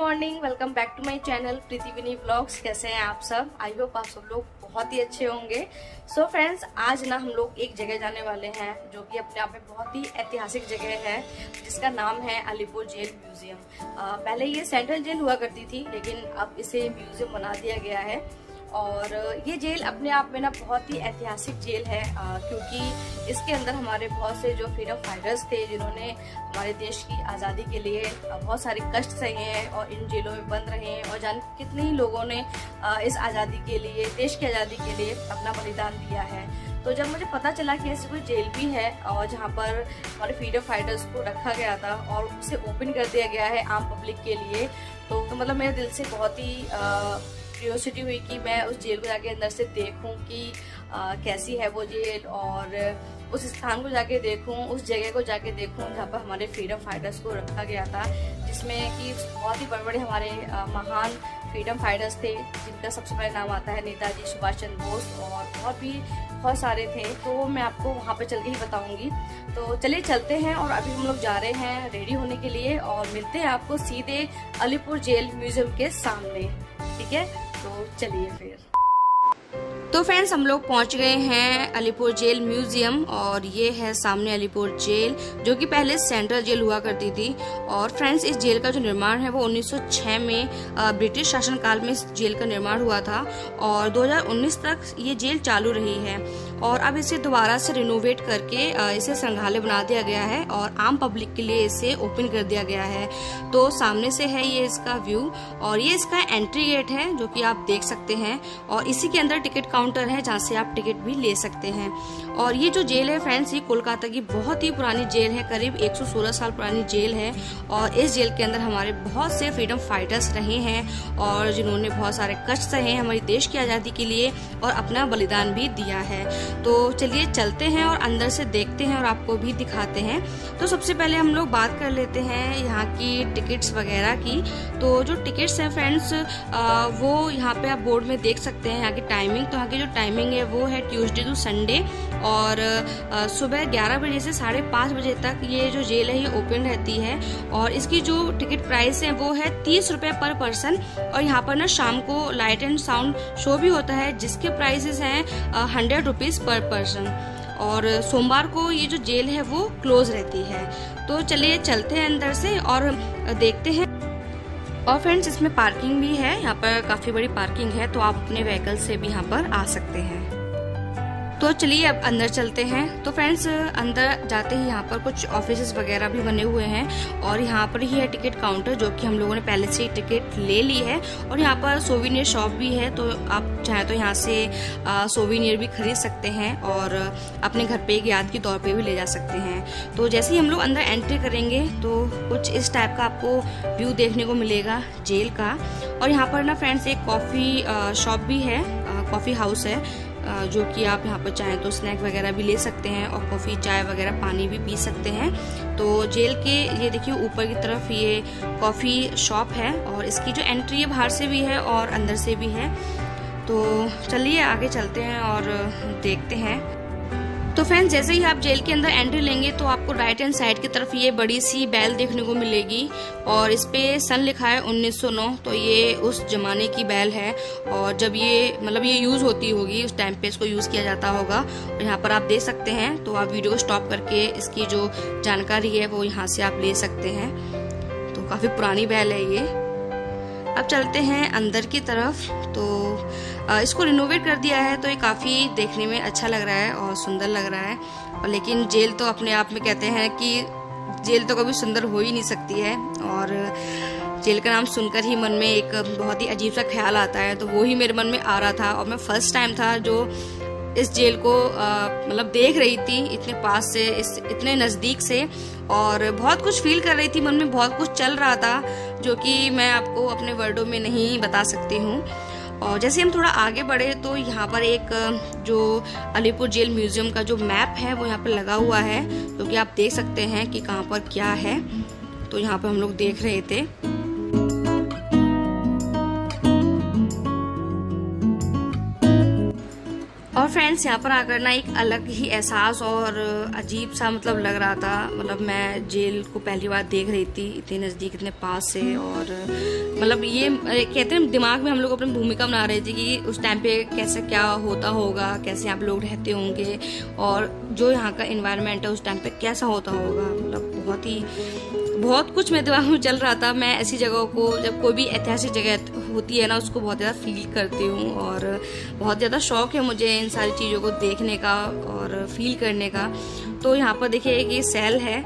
Morning, welcome back to my channel Preeti Vini vlogs. कैसे हैं आप सब? आई होप आप सब लोग बहुत ही अच्छे होंगे। सो फ्रेंड्स, आज ना हम लोग एक जगह जाने वाले हैं जो कि अपने आप में बहुत ही ऐतिहासिक जगह है, जिसका नाम है अलीपुर जेल म्यूजियम। पहले ये सेंट्रल जेल हुआ करती थी, लेकिन अब इसे म्यूजियम बना दिया गया है। और ये जेल अपने आप में ना बहुत ही ऐतिहासिक जेल है, क्योंकि इसके अंदर हमारे बहुत से जो फ्रीडम फाइटर्स थे, जिन्होंने हमारे देश की आज़ादी के लिए बहुत सारे कष्ट सहे हैं और इन जेलों में बंद रहे हैं। और जान कितने ही लोगों ने इस आज़ादी के लिए, देश की आज़ादी के लिए अपना बलिदान दिया है। तो जब मुझे पता चला कि ऐसी कोई जेल भी है और जहाँ पर हमारे फ्रीडम फाइटर्स को रखा गया था और उसे ओपन कर दिया गया है आम पब्लिक के लिए, तो मतलब मेरे दिल से बहुत ही क्यूरियोसिटी हुई कि मैं उस जेल को जाके अंदर से देखूं कि कैसी है वो जेल, और उस स्थान को जाके देखूं, उस जगह को जाके देखूं जहाँ पर हमारे फ्रीडम फाइटर्स को रखा गया था, जिसमें कि बहुत ही बड़े बड़े हमारे महान फ्रीडम फाइटर्स थे, जिनका सबसे पहले नाम आता है नेताजी सुभाष चंद्र बोस, और भी बहुत सारे थे। तो मैं आपको वहाँ पर चल के ही बताऊंगी। तो चलिए चलते हैं, और अभी हम लोग जा रहे हैं रेडी होने के लिए, और मिलते हैं आपको सीधे अलीपुर जेल म्यूजियम के सामने। ठीक है, तो चलिए फिर। तो फ्रेंड्स, हम लोग पहुंच गए हैं अलीपुर जेल म्यूजियम, और ये है सामने अलीपुर जेल, जो कि पहले सेंट्रल जेल हुआ करती थी। और फ्रेंड्स, इस जेल का जो निर्माण है वो 1906 में ब्रिटिश शासनकाल में इस जेल का निर्माण हुआ था, और 2019 तक ये जेल चालू रही है। और अब इसे दोबारा से रिनोवेट करके इसे संग्रहालय बना दिया गया है और आम पब्लिक के लिए इसे ओपन कर दिया गया है। तो सामने से है ये इसका व्यू, और ये इसका एंट्री गेट है जो कि आप देख सकते हैं, और इसी के अंदर टिकट काउंटर है जहाँ से आप टिकट भी ले सकते हैं। और ये जो जेल है फ्रेंड्स, ये कोलकाता की बहुत ही पुरानी जेल है, करीब 116 साल पुरानी जेल है। और इस जेल के अंदर हमारे बहुत से फ्रीडम फाइटर्स रहे हैं, और जिन्होंने बहुत सारे कष्ट सहे हैं हमारे देश की आज़ादी के लिए और अपना बलिदान भी दिया है। तो चलिए चलते हैं और अंदर से देखते हैं और आपको भी दिखाते हैं। तो सबसे पहले हम लोग बात कर लेते हैं यहाँ की टिकट्स वगैरह की। तो जो टिकट्स हैं फ्रेंड्स, वो यहाँ पे आप बोर्ड में देख सकते हैं। यहाँ की टाइमिंग, तो यहाँ की जो टाइमिंग है वो है ट्यूसडे टू संडे, और सुबह 11 बजे से 5:30 बजे तक ये जो जेल है ये ओपन रहती है। और इसकी जो टिकट प्राइस है वो है 30 रुपये पर पर्सन। और यहाँ पर ना शाम को लाइट एंड साउंड शो भी होता है, जिसके प्राइसेस हैं 100 रुपीज़ पर पर्सन। और सोमवार को ये जो जेल है वो क्लोज रहती है। तो चलिए चलते हैं अंदर से और देखते हैं। और फ्रेंड्स, इसमें पार्किंग भी है, यहाँ पर काफी बड़ी पार्किंग है, तो आप अपने व्हीकल से भी यहाँ पर आ सकते हैं। तो चलिए अब अंदर चलते हैं। तो फ्रेंड्स, अंदर जाते ही यहाँ पर कुछ ऑफिसेस वगैरह भी बने हुए हैं, और यहाँ पर ही है टिकट काउंटर, जो कि हम लोगों ने पहले से ही टिकट ले ली है। और यहाँ पर सोविनियर शॉप भी है, तो आप चाहे तो यहाँ से सोविनियर भी खरीद सकते हैं और अपने घर पे एक याद के तौर पे भी ले जा सकते हैं। तो जैसे ही हम लोग अंदर एंट्री करेंगे तो कुछ इस टाइप का आपको व्यू देखने को मिलेगा जेल का। और यहाँ पर ना फ्रेंड्स एक कॉफ़ी शॉप भी है, कॉफ़ी हाउस है, जो कि आप यहाँ पर चाहें तो स्नैक वगैरह भी ले सकते हैं, और कॉफ़ी, चाय वगैरह, पानी भी पी सकते हैं। तो जेल के ये देखिए ऊपर की तरफ ये कॉफ़ी शॉप है, और इसकी जो एंट्री है बाहर से भी है और अंदर से भी है। तो चलिए आगे चलते हैं और देखते हैं। तो फ्रेंड्स, जैसे ही आप जेल के अंदर एंट्री लेंगे तो आपको राइट हैंड साइड की तरफ ये बड़ी सी बैल देखने को मिलेगी, और इस पे सन लिखा है 1909। तो ये उस जमाने की बैल है, और जब ये मतलब ये यूज होती होगी उस टाइम पे इसको यूज किया जाता होगा। और यहाँ पर आप देख सकते हैं, तो आप वीडियो को स्टॉप करके इसकी जो जानकारी है वो यहाँ से आप ले सकते हैं। तो काफी पुरानी बैल है ये। अब चलते हैं अंदर की तरफ। तो इसको रिनोवेट कर दिया है, तो ये काफ़ी देखने में अच्छा लग रहा है और सुंदर लग रहा है। और लेकिन जेल तो अपने आप में कहते हैं कि जेल तो कभी सुंदर हो ही नहीं सकती है, और जेल का नाम सुनकर ही मन में एक बहुत ही अजीब सा ख्याल आता है। तो वो ही मेरे मन में आ रहा था, और मैं फर्स्ट टाइम था जो इस जेल को मतलब देख रही थी इतने पास से, इतने नज़दीक से, और बहुत कुछ फील कर रही थी, मन में बहुत कुछ चल रहा था, जो कि मैं आपको अपने वर्डों में नहीं बता सकती हूँ। और जैसे हम थोड़ा आगे बढ़े तो यहाँ पर एक जो अलीपुर जेल म्यूजियम का जो मैप है वो यहाँ पर लगा हुआ है, जो कि आप देख सकते हैं कि कहाँ पर क्या है। तो यहाँ पर हम लोग देख रहे थे। और फ्रेंड्स, यहाँ पर आकर ना एक अलग ही एहसास और अजीब सा मतलब लग रहा था। मतलब मैं जेल को पहली बार देख रही थी इतने नज़दीक, इतने पास से, और मतलब ये कहते हैं दिमाग में हम लोग अपनी भूमिका बना रहे थे कि उस टाइम पे कैसे क्या होता होगा, कैसे यहाँ पे लोग रहते होंगे और जो यहाँ का एनवायरनमेंट है उस टाइम पे कैसा होता होगा। मतलब बहुत कुछ मेरे दिमाग में चल रहा था। मैं ऐसी जगहों को, जब कोई भी ऐतिहासिक जगह होती है ना, उसको बहुत ज़्यादा फील करती हूँ और बहुत ज़्यादा शौक है मुझे इन सारी चीज़ों को देखने का और फील करने का। तो यहाँ पर देखिए एक ये सेल है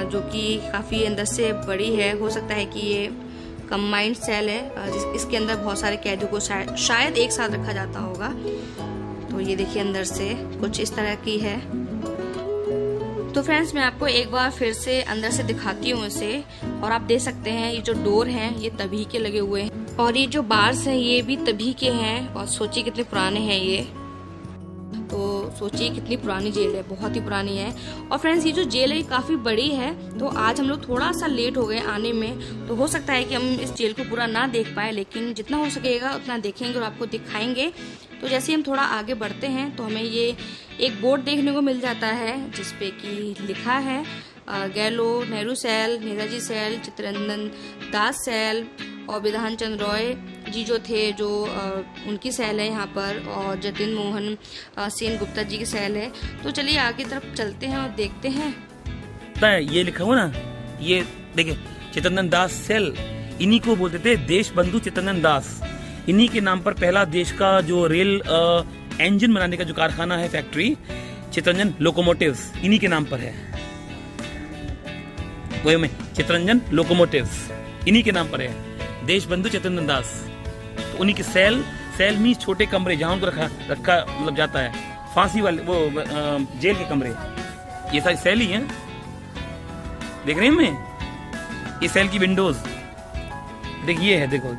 जो कि काफ़ी अंदर से बड़ी है। हो सकता है कि ये कंबाइंड सेल है, इसके अंदर बहुत सारे कैदियों को शायद एक साथ रखा जाता होगा। तो ये देखिए अंदर से कुछ इस तरह की है। तो फ्रेंड्स मैं आपको एक बार फिर से अंदर से दिखाती हूँ इसे, और आप देख सकते हैं ये जो डोर हैं ये तभी के लगे हुए हैं और ये जो बार्स हैं ये भी तभी के हैं। और सोचिए कितने पुराने हैं ये, तो सोचिए कितनी पुरानी जेल है, बहुत ही पुरानी है। और फ्रेंड्स ये जो जेल है ये काफी बड़ी है, तो आज हम लोग थोड़ा सा लेट हो गए आने में, तो हो सकता है कि हम इस जेल को पूरा ना देख पाए, लेकिन जितना हो सकेगा उतना देखेंगे और आपको दिखाएंगे। तो जैसे हम थोड़ा आगे बढ़ते हैं तो हमें ये एक बोर्ड देखने को मिल जाता है जिसपे कि लिखा है गैलो Nehru cell, Netaji cell, Chittaranjan Das cell और बिधान चंद्र रॉय जी जो थे जो उनकी सेल है यहाँ पर, और जतिन मोहन सेन गुप्ता जी की सेल है। तो चलिए आगे तरफ चलते हैं और देखते हैं। ये लिखा हुआ ना, ये देखिए चित्तरंजन दास सेल, इन्हीं को बोलते थे देश बंधु चित्तरंजन दास। इन्हीं के नाम पर पहला देश का जो रेल इंजन बनाने का जो कारखाना है, फैक्ट्री चित्तरंजन लोकोमोटिव्स, इन्हीं के नाम पर है। वही में चित्तरंजन लोकोमोटिव्स इन्हीं के नाम पर है, देश बंधु चित्तरंजन दास। तो उन्हीं के सेल में छोटे कमरे जहां उनको रखा मतलब जाता है, फांसी वाले वो जेल के कमरे, ये सारी सेल ही हैं। देख रहे हैं मैं ये सेल की विंडोज, देखिए है, देखो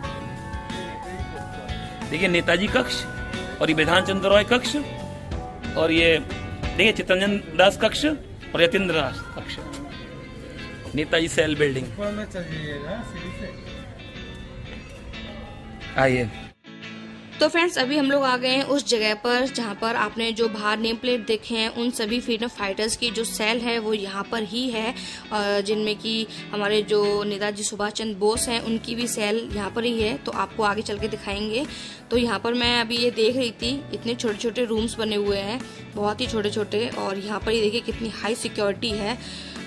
देखिए नेताजी कक्ष और ये बिधान चंद्र रॉय कक्ष, और ये देखिए चित्तरंजन दास कक्ष और यतीन्द्र दास कक्ष, नेताजी सेल बिल्डिंग। आइए। तो फ्रेंड्स अभी हम लोग आ गए हैं उस जगह पर जहां पर आपने जो बाहर नेम प्लेट देखे हैं, उन सभी फ्रीडम फाइटर्स की जो सेल है वो यहाँ पर ही है, जिनमें कि हमारे जो नेताजी सुभाष चंद्र बोस हैं उनकी भी सेल यहाँ पर ही है। तो आपको आगे चल के दिखाएंगे। तो यहाँ पर मैं अभी ये देख रही थी, इतने छोटे छोटे रूम्स बने हुए हैं, बहुत ही छोटे छोटे, और यहाँ पर ये देखिए कितनी हाई सिक्योरिटी है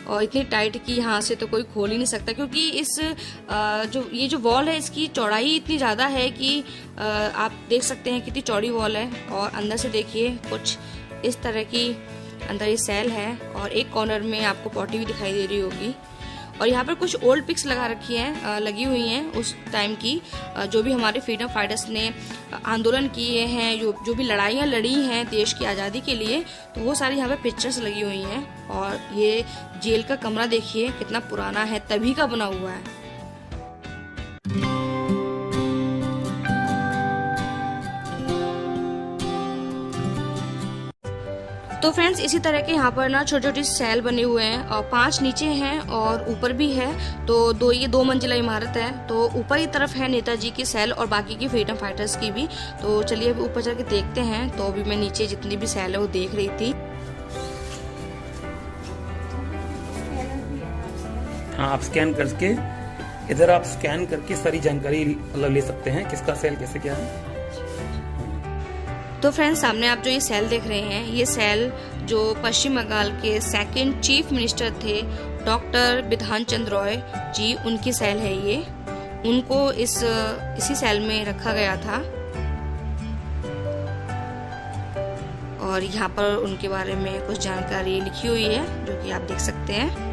और इतनी टाइट कि यहाँ से तो कोई खोल ही नहीं सकता, क्योंकि इस ये जो वॉल है इसकी चौड़ाई इतनी ज़्यादा है कि आप देख सकते हैं कितनी चौड़ी वॉल है। और अंदर से देखिए कुछ इस तरह की अंदर ये सेल है, और एक कॉर्नर में आपको पॉटी भी दिखाई दे रही होगी। और यहाँ पर कुछ ओल्ड पिक्स लगी हुई हैं उस टाइम की, जो भी हमारे फ्रीडम फाइटर्स ने आंदोलन किए हैं, जो भी लड़ाइयाँ लड़ी हैं देश की आज़ादी के लिए, तो वो सारी यहाँ पे पिक्चर्स लगी हुई हैं। और ये जेल का कमरा देखिए कितना पुराना है, तभी का बना हुआ है। तो फ्रेंड्स इसी तरह के यहाँ पर ना छोटी छोटी सेल बने हुए हैं, और 5 नीचे हैं और ऊपर भी है। तो ये 2 मंजिला इमारत है। तो ऊपर की तरफ है नेताजी की सेल और बाकी की फ्रीडम फाइटर्स की भी। तो चलिए अभी ऊपर चल के देखते हैं। तो अभी मैं नीचे जितनी भी सेल है वो देख रही थी। हाँ, आप स्कैन करके इधर आप स्कैन करके सारी जानकारी मतलब ले सकते हैं, किसका सेल कैसे क्या है। तो फ्रेंड्स सामने आप जो ये सेल देख रहे हैं, ये सेल जो पश्चिम बंगाल के 2nd चीफ मिनिस्टर थे डॉक्टर बिधान चंद्र रॉय जी, उनकी सेल है ये। उनको इसी सेल में रखा गया था, और यहाँ पर उनके बारे में कुछ जानकारी लिखी हुई है जो कि आप देख सकते हैं।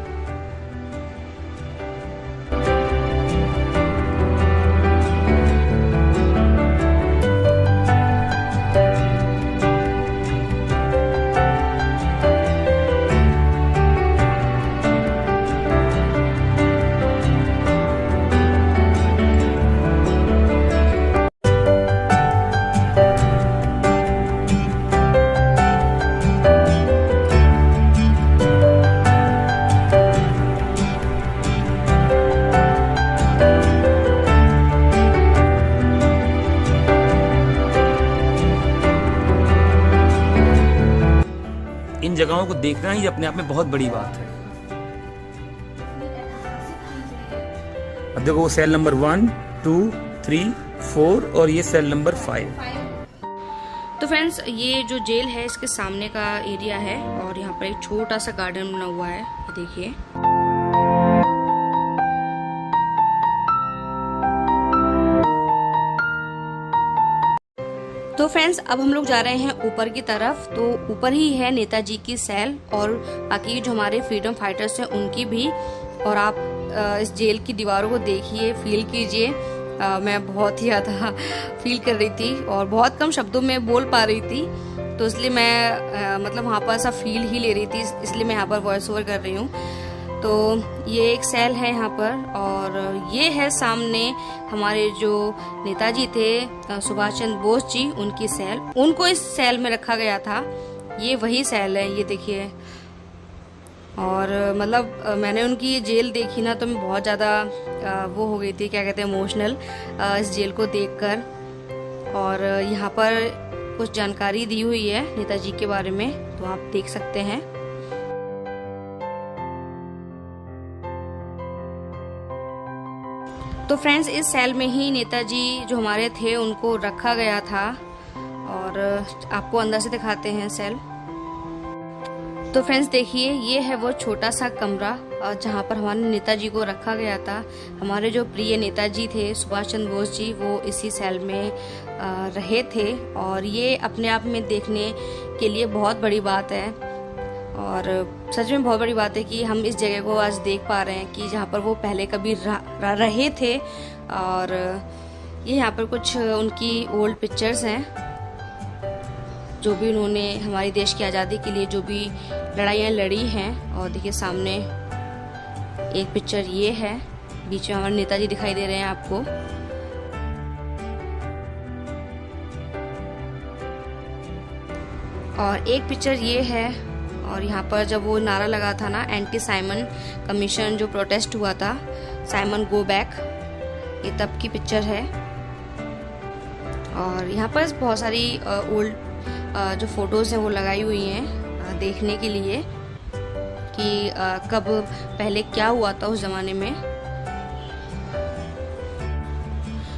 इन जगहों को देखना ही अपने आप में बहुत बड़ी बात है। अब देखो वो सेल नंबर 1, 2, 3, 4 और ये सेल नंबर 5। तो फ्रेंड्स ये जो जेल है इसके सामने का एरिया है और यहाँ पर एक छोटा सा गार्डन बना हुआ है, ये देखिए। तो फ्रेंड्स अब हम लोग जा रहे हैं ऊपर की तरफ। तो ऊपर ही है नेताजी की सेल और बाकी जो हमारे फ्रीडम फाइटर्स हैं उनकी भी। और आप इस जेल की दीवारों को देखिए, फील कीजिए। मैं बहुत ही ज़्यादा फील कर रही थी और बहुत कम शब्दों में बोल पा रही थी, तो इसलिए मैं मतलब वहाँ पर ऐसा फील ही ले रही थी, इसलिए मैं यहाँ पर वॉइस ओवर कर रही हूँ। तो ये एक सेल है यहाँ पर और ये है सामने हमारे जो नेताजी थे सुभाष चंद्र बोस जी, उनकी सेल। उनको इस सेल में रखा गया था, ये वही सेल है, ये देखिए। और मतलब मैंने उनकी ये जेल देखी ना तो मैं बहुत ज़्यादा वो हो गई थी, क्या कहते हैं, इमोशनल इस जेल को देखकर। और यहाँ पर कुछ जानकारी दी हुई है नेताजी के बारे में, तो आप देख सकते हैं। तो फ्रेंड्स इस सेल में ही नेताजी जो हमारे थे उनको रखा गया था और आपको अंदर से दिखाते हैं सेल। तो फ्रेंड्स देखिए ये है वो छोटा सा कमरा जहाँ पर हमारे नेताजी को रखा गया था। हमारे जो प्रिय नेताजी थे सुभाष चंद्र बोस जी, वो इसी सेल में रहे थे और ये अपने आप में देखने के लिए बहुत बड़ी बात है। और सच में बहुत बड़ी बात है कि हम इस जगह को आज देख पा रहे हैं कि जहाँ पर वो पहले कभी रहे थे। और ये यहाँ पर कुछ उनकी ओल्ड पिक्चर्स हैं, जो भी उन्होंने हमारे देश की आज़ादी के लिए जो भी लड़ाइयाँ लड़ी हैं। और देखिए सामने एक पिक्चर ये है, बीच में हमारे नेताजी दिखाई दे रहे हैं आपको। और एक पिक्चर ये है, और यहाँ पर जब वो नारा लगा था ना, एंटी साइमन कमीशन जो प्रोटेस्ट हुआ था, साइमन गो बैक, ये तब की पिक्चर है। और यहाँ पर बहुत सारी ओल्ड जो फोटोज हैं वो लगाई हुई हैं देखने के लिए कि कब पहले क्या हुआ था उस जमाने में।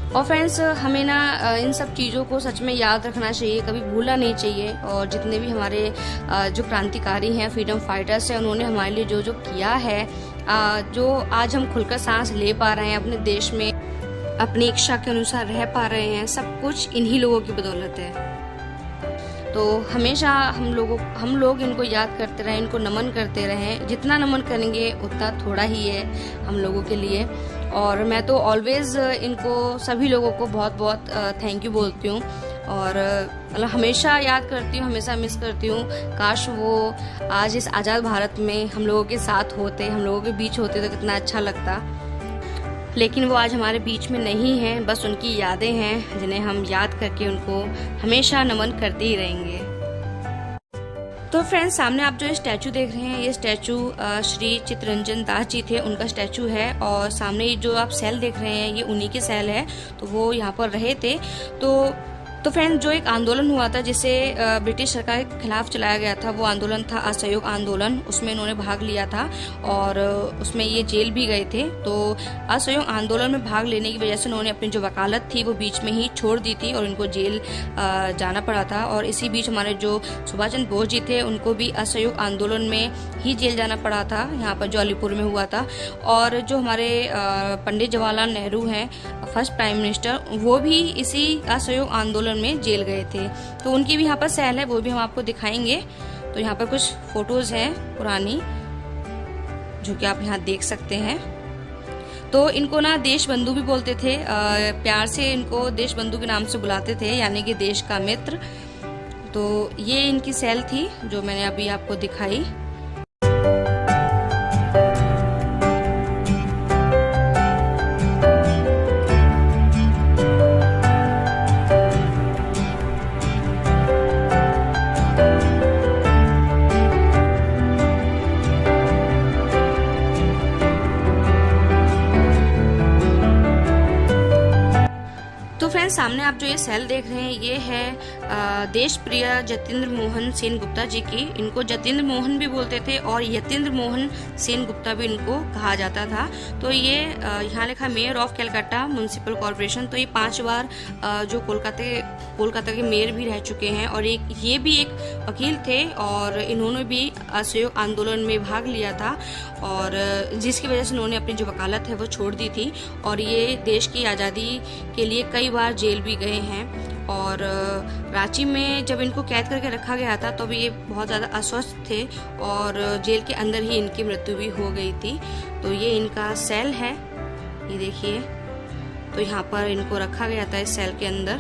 और फ्रेंड्स हमें ना इन सब चीज़ों को सच में याद रखना चाहिए, कभी भूलना नहीं चाहिए। और जितने भी हमारे जो क्रांतिकारी हैं, फ्रीडम फाइटर्स हैं, उन्होंने हमारे लिए जो जो किया है, जो आज हम खुलकर सांस ले पा रहे हैं अपने देश में, अपनी इच्छा के अनुसार रह पा रहे हैं, सब कुछ इन्हीं लोगों की बदौलत है। तो हमेशा हम लोग इनको याद करते रहें, इनको नमन करते रहें। जितना नमन करेंगे उतना थोड़ा ही है हम लोगों के लिए। और मैं तो ऑलवेज इनको सभी लोगों को बहुत बहुत थैंक यू बोलती हूँ और मतलब हमेशा याद करती हूँ, हमेशा मिस करती हूँ। काश वो आज इस आज़ाद भारत में हम लोगों के साथ होते, हम लोगों के बीच होते तो कितना अच्छा लगता। लेकिन वो आज हमारे बीच में नहीं है, बस उनकी यादें हैं जिन्हें हम याद करके उनको हमेशा नमन करते ही रहेंगे। तो फ्रेंड्स सामने आप जो स्टैचू देख रहे हैं, ये स्टैचू श्री चित्तरंजन दास जी थे, उनका स्टैचू है। और सामने जो आप सेल देख रहे हैं ये उन्हीं की सेल है, तो वो यहाँ पर रहे थे। तो फ्रेंड्स जो एक आंदोलन हुआ था जिसे ब्रिटिश सरकार के खिलाफ चलाया गया था, वो आंदोलन था असहयोग आंदोलन। उसमें इन्होंने भाग लिया था और उसमें ये जेल भी गए थे। तो असहयोग आंदोलन में भाग लेने की वजह से उन्होंने अपनी जो वकालत थी वो बीच में ही छोड़ दी थी और इनको जेल जाना पड़ा था। और इसी बीच हमारे जो सुभाष चंद्र बोस जी थे उनको भी असहयोग आंदोलन में ही जेल जाना पड़ा था, यहाँ पर जो अलीपुर में हुआ था। और जो हमारे पंडित जवाहरलाल नेहरू हैं, फर्स्ट प्राइम मिनिस्टर, वो भी इसी असहयोग आंदोलन में जेल गए थे। तो उनकी भी यहाँ पर सेल है, वो भी हम आपको दिखाएंगे। तो यहाँ पर कुछ फोटोज हैं पुरानी जो कि आप यहाँ देख सकते हैं। तो इनको ना देश बंधु भी बोलते थे, प्यार से इनको देश बंधु के नाम से बुलाते थे, यानी कि देश का मित्र। तो ये इनकी सेल थी जो मैंने अभी आपको दिखाई। फ्रेंड्स, सामने आप जो ये सेल देख रहे हैं ये है देश प्रिय जतेंद्र मोहन सेनगुप्ता जी की। इनको जतेंद्र मोहन भी बोलते थे और यतेंद्र मोहन सेनगुप्ता भी इनको कहा जाता था। तो ये यहाँ लिखा mayor of Calcutta municipal corporation. तो ये 5 बार जो कोलकाता के मेयर भी रह चुके हैं और ये भी एक वकील थे और इन्होंने भी असहयोग आंदोलन में भाग लिया था और जिसकी वजह से उन्होंने अपनी जो वकालत है वो छोड़ दी थी और ये देश की आज़ादी के लिए कई बार जेल भी गए हैं। और रांची में जब इनको कैद करके रखा गया था तो भी ये बहुत ज़्यादा अस्वस्थ थे और जेल के अंदर ही इनकी मृत्यु भी हो गई थी। तो ये इनका सेल है, ये देखिए। तो यहाँ पर इनको रखा गया था इस सेल के अंदर।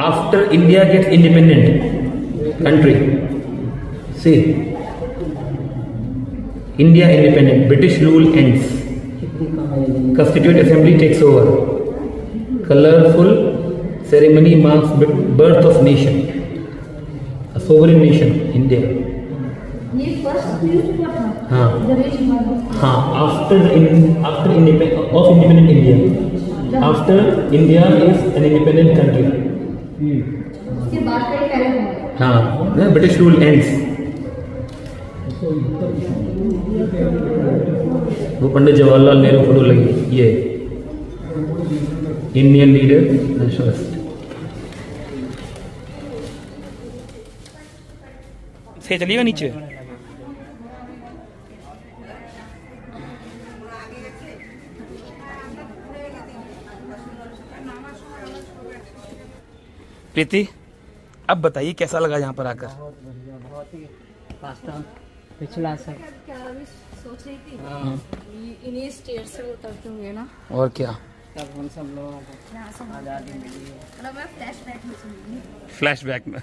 After India gets independent country, see, India independent, British rule ends, Constituent Assembly takes over, colorful ceremony marks birth of nation, a sovereign nation, India. हाँ, after independent India, after India is an independent country. उसके बाद कई पहले हाँ, British rule ends. वो Pandit Jawaharlal Nehru photo लगी, ये Indian leader nationalist. से चलिएगा नीचे। प्रीति, अब बताइए कैसा लगा यहाँ पर आकर? बहुत ही पिछला सब क्या अभी सोच रही थी इन्हीं स्टेट से उतरते होंगे ना। और क्या, तब हम सब लोगों को आज़ादी मिली है। मतलब मैं फ्लैशबैक में सुनूंगी। फ्लैशबैक में